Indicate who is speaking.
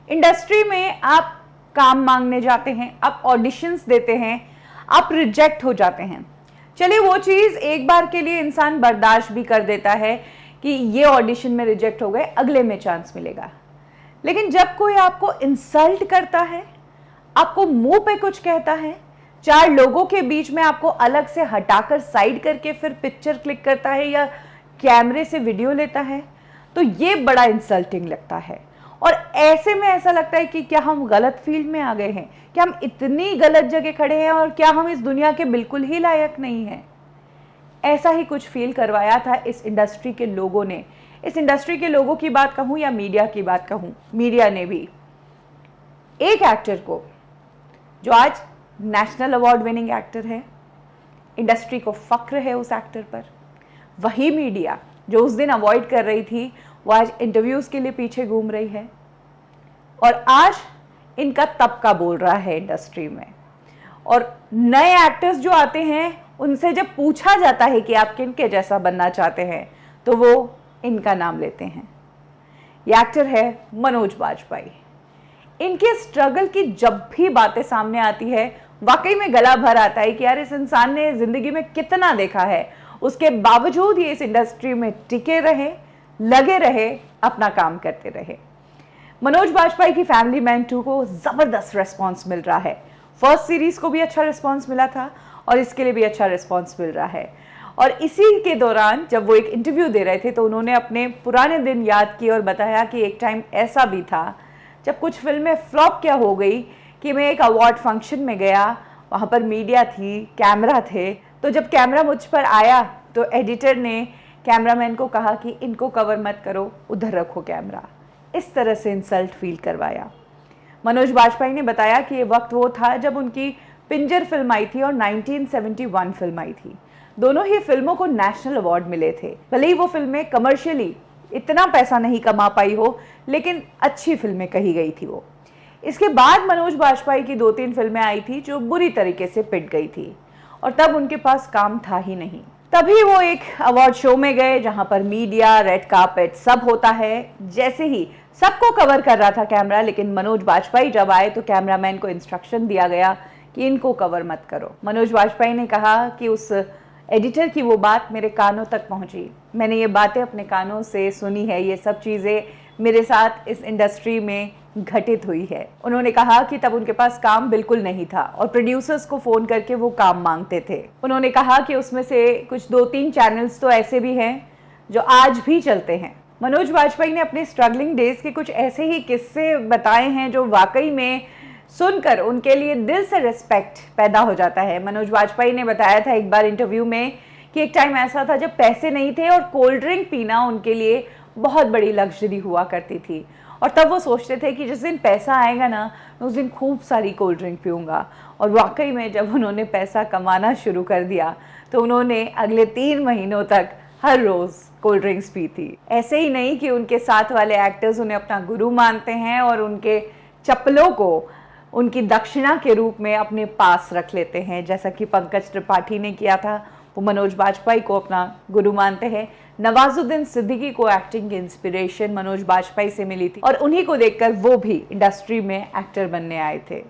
Speaker 1: Industry में आप काम मांगने जाते हैं, आप ऑडिशंस देते हैं, आप रिजेक्ट हो जाते हैं। चलिए वो चीज़ एक बार के लिए इंसान बर्दाश्त भी कर देता है कि ये ऑडिशन में रिजेक्ट हो गए, अगले में चांस मिलेगा। लेकिन जब कोई आपको इंसल्ट करता है, आपको मुंह पे कुछ कहता है, चार लोगों के बीच में आपको अलग से हटाकर साइड करके फिर पिक्चर क्लिक करता है या कैमरे से वीडियो लेता है, तो ये बड़ा इंसल्टिंग लगता है। और ऐसे में ऐसा लगता है कि क्या हम गलत फील्ड में आ गए हैं, क्या हम इतनी गलत जगह खड़े हैं और क्या हम इस दुनिया के बिल्कुल ही लायक नहीं हैं। ऐसा ही कुछ फील करवाया था इस इंडस्ट्री के लोगों ने। इस इंडस्ट्री के लोगों की बात कहूँ या मीडिया की बात कहूँ, मीडिया ने भी एक एक्टर को, जो आज नेशनल अवार्ड विनिंग एक्टर है, इंडस्ट्री को फक्र है उस एक्टर पर, वही मीडिया जो उस दिन अवॉइड कर रही थी वो आज इंटरव्यूज़ के लिए पीछे घूम रही है और आज इनका तबका बोल रहा है इंडस्ट्री में। और नए एक्टर्स जो आते हैं उनसे जब पूछा जाता है कि आप किनके जैसा बनना चाहते हैं तो वो इनका नाम लेते हैं। ये एक्टर है मनोज बाजपेयी। इनके स्ट्रगल की जब भी बातें सामने आती है वाकई में गला भर आता है कि यार इस इंसान ने ज़िंदगी में कितना देखा है, उसके बावजूद ये इस इंडस्ट्री में टिके रहे, लगे रहे, अपना काम करते रहे। मनोज बाजपेयी की फैमिली मैन 2 को ज़बरदस्त रिस्पॉन्स मिल रहा है। फर्स्ट सीरीज़ को भी अच्छा रिस्पॉन्स मिला था और इसके लिए भी अच्छा रिस्पॉन्स मिल रहा है। और इसी के दौरान जब वो एक इंटरव्यू दे रहे थे तो उन्होंने अपने पुराने दिन याद किए और बताया कि एक टाइम ऐसा भी था जब कुछ फिल्में फ्लॉप क्या हो गई कि मैं एक अवार्ड फंक्शन में गया, वहाँ पर मीडिया थी, कैमरा थे, तो जब कैमरा मुझ पर आया तो एडिटर ने कैमरामैन को कहा कि इनको कवर मत करो, उधर रखो कैमरा। इस तरह से इंसल्ट फील करवाया। मनोज बाजपेयी ने बताया कि ये वक्त वो था जब उनकी पिंजर फिल्म आई थी और 1971 फिल्म आई थी। दोनों ही फिल्मों को नेशनल अवार्ड मिले थे। भले ही वो फिल्में कमर्शियली इतना पैसा नहीं कमा पाई हो, लेकिन अच्छी फिल्में कही गई थी वो। इसके बाद मनोज बाजपेयी की 2-3 फिल्में आई थी जो बुरी तरीके से पिट गई थी और तब उनके पास काम था ही नहीं। तभी वो एक अवार्ड शो में गए जहां पर मीडिया, रेड कार्पेट सब होता है। जैसे ही सबको कवर कर रहा था कैमरा, लेकिन मनोज बाजपेयी जब आए तो कैमरामैन को इंस्ट्रक्शन दिया गया कि इनको कवर मत करो। मनोज बाजपेयी ने कहा कि उस एडिटर की वो बात मेरे कानों तक पहुंची, मैंने ये बातें अपने कानों से सुनी है, ये सब चीज़ें मेरे साथ इस इंडस्ट्री में घटित हुई है। उन्होंने कहा कि तब उनके पास काम बिल्कुल नहीं था और प्रोड्यूसर्स को फ़ोन करके वो काम मांगते थे। उन्होंने कहा कि उसमें से कुछ 2-3 चैनल्स तो ऐसे भी हैं जो आज भी चलते हैं। मनोज बाजपेयी ने अपने स्ट्रगलिंग डेज के कुछ ऐसे ही किस्से बताए हैं जो वाकई में सुनकर उनके लिए दिल से रिस्पेक्ट पैदा हो जाता है। मनोज बाजपेयी ने बताया था एक बार इंटरव्यू में कि एक टाइम ऐसा था जब पैसे नहीं थे और कोल्ड ड्रिंक पीना उनके लिए बहुत बड़ी लग्जरी हुआ करती थी और तब वो सोचते थे कि जिस दिन पैसा आएगा ना, मैं उस दिन खूब सारी कोल्ड ड्रिंक पीऊँगा। और वाकई में जब उन्होंने पैसा कमाना शुरू कर दिया तो उन्होंने अगले 3 महीनों तक हर रोज़ कोल्ड ड्रिंक्स पी थी। ऐसे ही नहीं कि उनके साथ वाले एक्टर्स उन्हें अपना गुरु मानते हैं और उनके चप्पलों को उनकी दक्षिणा के रूप में अपने पास रख लेते हैं, जैसा कि पंकज त्रिपाठी ने किया था। वो मनोज बाजपेयी को अपना गुरु मानते हैं। नवाजुद्दीन सिद्दीकी को एक्टिंग की इंस्पिरेशन मनोज बाजपेयी से मिली थी और उन्हीं को देखकर वो भी इंडस्ट्री में एक्टर बनने आए थे।